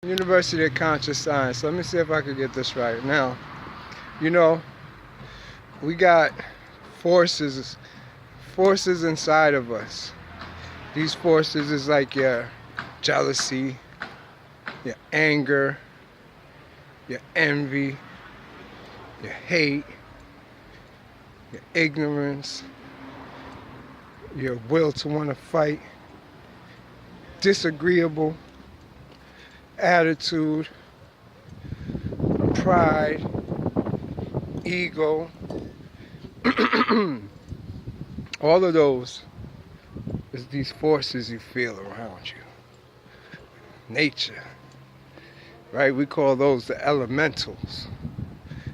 University of Conscious Science. Let me see if I can get this right. Now, you know, we got forces inside of us. These forces is like your jealousy, your anger, your envy, your hate, your ignorance, your will to want to fight, disagreeable attitude, pride, ego. All of those is these forces you feel around you. Nature, right? We call those the elementals.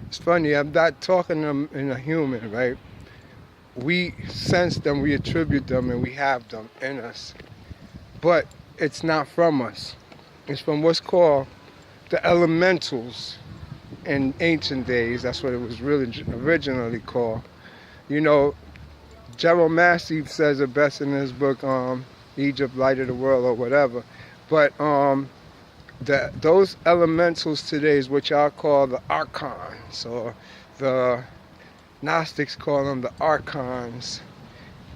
It's funny, I'm not talking them in a human, right? We sense them, we attribute them, and we have them in us. But it's not from us. It's from what's called the elementals in ancient days. That's what it was really originally called. You know, Gerald Massey says it best in his book, Egypt, Light of the World, or whatever. But those elementals today is what y'all call the archons, or the Gnostics call them the archons.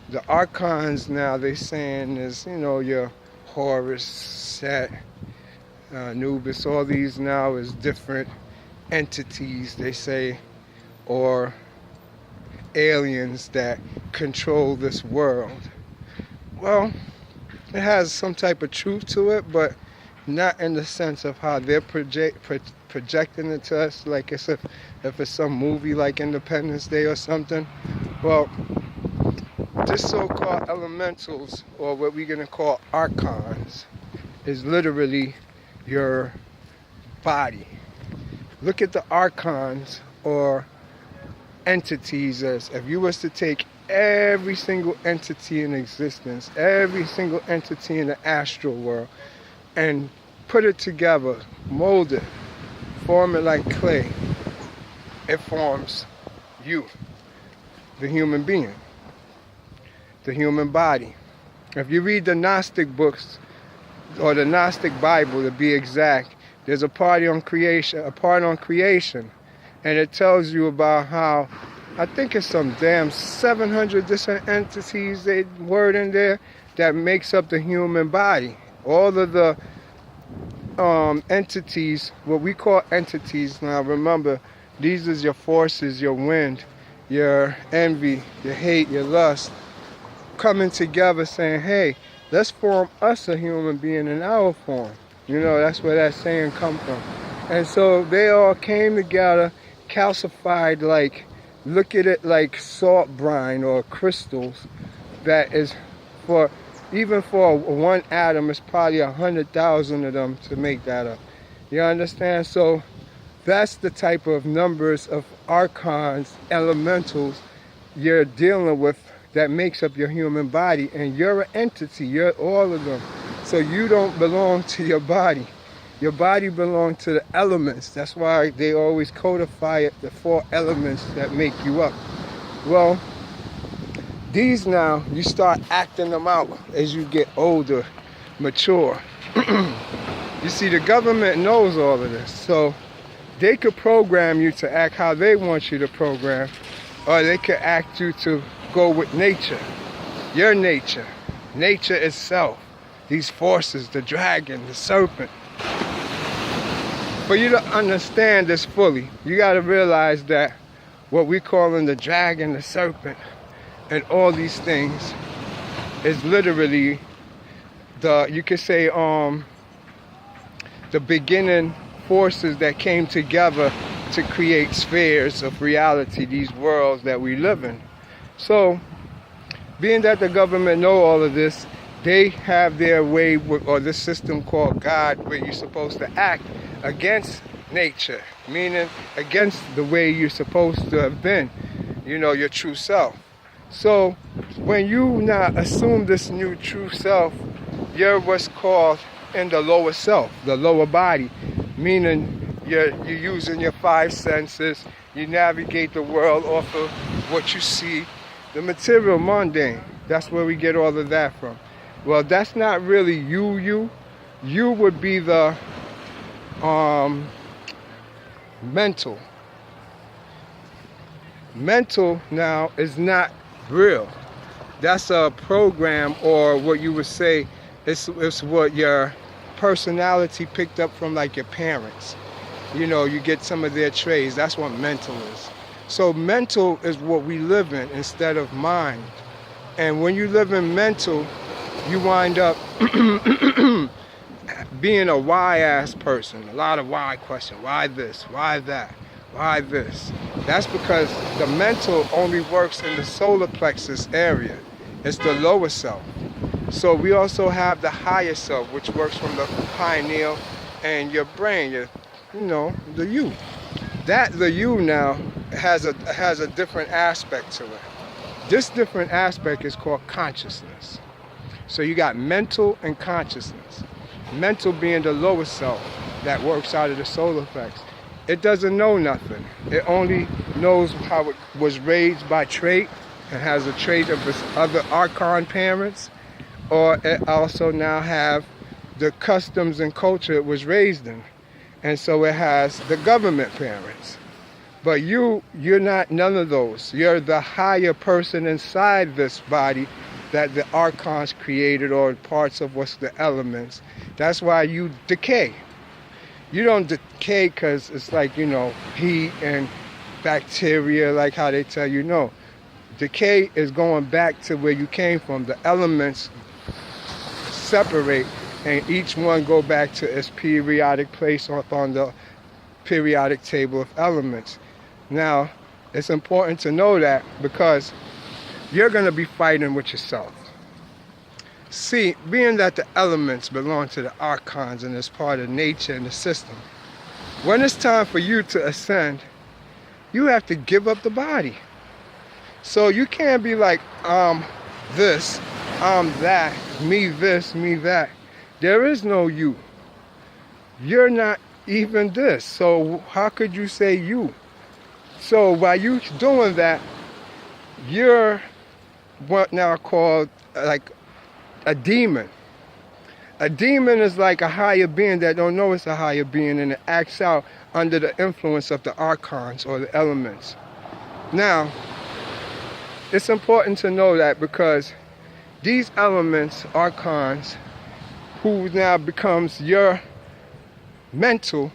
The archons now, they saying is, your Horus, Set, Anubis, all these now is different entities, they say, or aliens that control this world. Well, it has some type of truth to it, but not in the sense of how they're projecting it to us, like as if it's some movie like Independence Day or something. Well, this so-called elementals, or what we're going to call archons, is literally your body. Look at the archons, or entities, as if you was to take every single entity in existence, every single entity in the astral world, and put it together, mold it, form it like clay, it forms you, the human being, the human body. If you read the Gnostic books, or the Gnostic Bible to be exact, there's a part on creation, and it tells you about how, I think it's some damn 700 different entities they word in there that makes up the human body. All of the entities, what we call entities now, remember, these is your forces, your wind, your envy, your hate, your lust, coming together saying, hey, let's form us a human being in our form. That's where that saying come from. And so they all came together, calcified, like, look at it like salt brine or crystals that is even for one atom, it's probably 100,000 of them to make that up. You understand? So that's the type of numbers of archons, elementals you're dealing with that makes up your human body. And you're an entity, you're all of them. So you don't belong to your body. Your body belongs to the elements. That's why they always codify it, the 4 elements that make you up. Well, these now, you start acting them out as you get older, mature. You see, the government knows all of this. So they could program you to act how they want you to program, or they could act you to go with nature, your nature itself. These forces, the dragon, the serpent. For you to understand this fully, you got to realize that what we call the dragon, the serpent, and all these things is literally you could say, the beginning forces that came together to create spheres of reality, these worlds that we live in. So, being that the government know all of this, they have their way, or this system called God, where you're supposed to act against nature, meaning against the way you're supposed to have been, your true self. So when you now assume this new true self, you're what's called in the lower self, the lower body, meaning you're using your 5 senses, you navigate the world off of what you see, the material, mundane. That's where we get all of that from. Well, that's not really you. You would be the um, mental. Mental now is not real. That's a program, or what you would say, it's what your personality picked up from like your parents. You know, you get some of their traits. That's what mental is. So mental is what we live in instead of mind. And when you live in mental, you wind up being a why-ass person. A lot of why questions. Why this? Why that? Why this? That's because the mental only works in the solar plexus area. It's the lower self. So we also have the higher self, which works from the pineal and your brain, the you. The you now has a different aspect to it. This different aspect is called consciousness. So you got mental and consciousness. Mental being the lower self that works out of the solar plexus. It doesn't know nothing. It only knows how it was raised by trait and has a trait of its other archon parents, or it also now have the customs and culture it was raised in. And so it has the government parents. But you're not none of those. You're the higher person inside this body that the archons created, or parts of what's the elements. That's why you decay. You don't decay because it's like, heat and bacteria, like how they tell you. No. Decay is going back to where you came from. The elements separate, and each one go back to its periodic place up on the periodic table of elements. Now, it's important to know that because you're going to be fighting with yourself. See, being that the elements belong to the archons and is part of nature and the system, when it's time for you to ascend, you have to give up the body. So you can't be like, this, that, me this, me that. There is no you. You're not even this. So how could you say you? So by you doing that, you're what now called like a demon. A demon is like a higher being that don't know it's a higher being, and it acts out under the influence of the archons or the elements. Now, it's important to know that because these elements, archons, who now becomes your mental,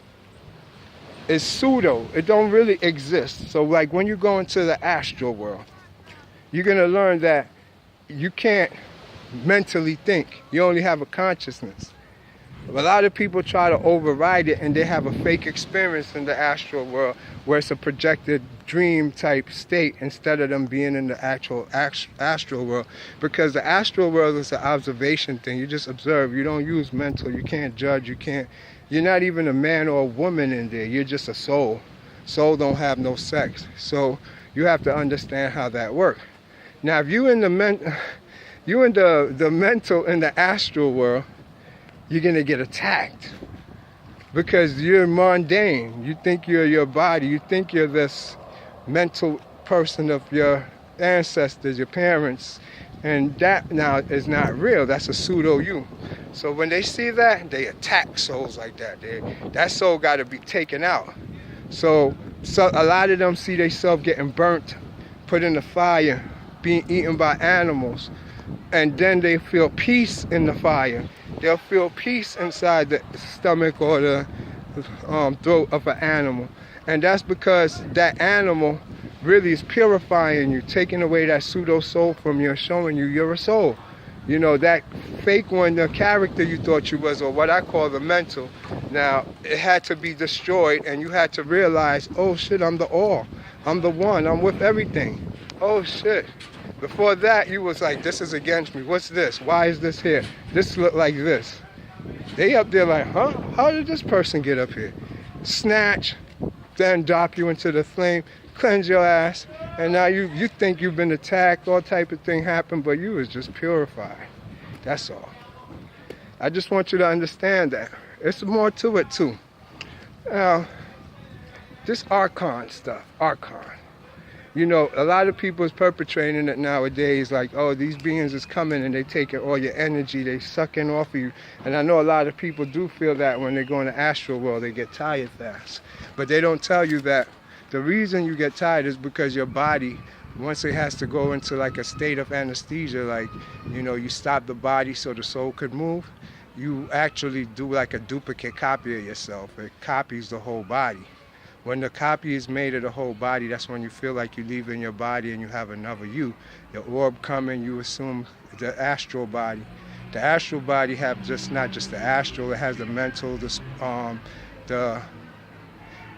is pseudo. It don't really exist. So like when you go into the astral world, you're going to learn that you can't mentally think. You only have a consciousness. A lot of people try to override it, and they have a fake experience in the astral world where it's a projected dream type state instead of them being in the actual astral world. Because the astral world is an observation thing. You just observe. You don't use mental. You can't judge. You're not even a man or a woman in there. You're just a soul. Soul don't have no sex. So you have to understand how that works. Now, if you in the mental in the astral world, you're going to get attacked because you're mundane. You think you're your body. You think you're this mental person of your ancestors, your parents, and that now is not real. That's a pseudo you. So when they see that, they attack souls like that. That soul got to be taken out. So a lot of them see themselves getting burnt, put in the fire, being eaten by animals, and then they feel peace in the fire. They'll feel peace inside the stomach or the throat of an animal. And that's because that animal really is purifying you, taking away that pseudo soul from you, showing you you're a soul. You know, that fake one, the character you thought you was, or what I call the mental, now it had to be destroyed, and you had to realize, oh shit, I'm the all. I'm the one. I'm with everything. Oh shit. Before that, you was like, this is against me. What's this? Why is this here? This look like this. They up there like, huh? How did this person get up here? Snatch, then drop you into the flame, cleanse your ass, and now you think you've been attacked, all type of thing happened, but you was just purified. That's all. I just want you to understand that. There's more to it too. Now, this archon stuff, archon. You know, a lot of people is perpetrating it nowadays, like, oh, these beings is coming and they taking all your energy, they sucking off of you. And I know a lot of people do feel that when they go in the astral world, they get tired fast. But they don't tell you that the reason you get tired is because your body, once it has to go into like a state of anesthesia, like, you know, you stop the body so the soul could move, you actually do like a duplicate copy of yourself. It copies the whole body. When the copy is made of the whole body, that's when you feel like you leave in your body and you have another you. Your orb coming, you assume the astral body. The astral body have just not just the astral, it has the mental, the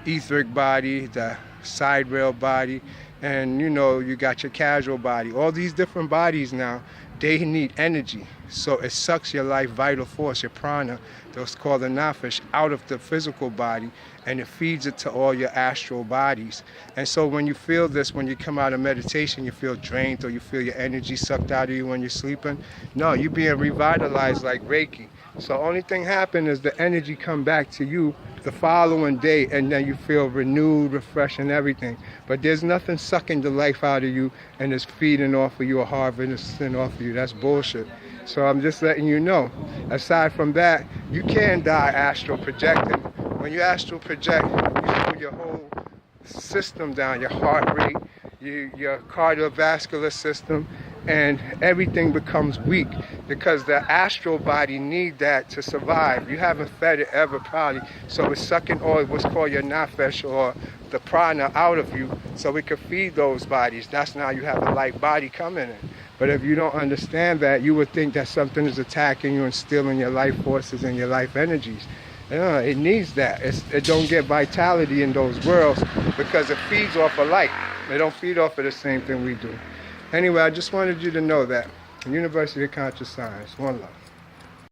etheric body, the side rail body, and you know, you got your casual body. All these different bodies now, they need energy. So it sucks your life vital force, your prana, that's called the nafesh, out of the physical body, and it feeds it to all your astral bodies. And so when you feel this, when you come out of meditation, you feel drained or you feel your energy sucked out of you when you're sleeping. No, you're being revitalized like Reiki. So only thing happen is the energy come back to you the following day, and then you feel renewed, refreshed, and everything. But there's nothing sucking the life out of you and it's feeding off of you or harvesting off of you. That's bullshit. So I'm just letting you know. Aside from that, you can die astral projecting. When you astral project, you slow your whole system down, your heart rate, your cardiovascular system, and everything becomes weak because the astral body need that to survive. You haven't fed it ever probably, so it's sucking all what's called your nafesh or the prana out of you so it can feed those bodies. That's now you have a light body coming in. But if you don't understand that, you would think that something is attacking you and stealing your life forces and your life energies. It needs that. It don't get vitality in those worlds because it feeds off of light. They don't feed off of the same thing we do. Anyway, I just wanted you to know that. University of Conscious Science. One love.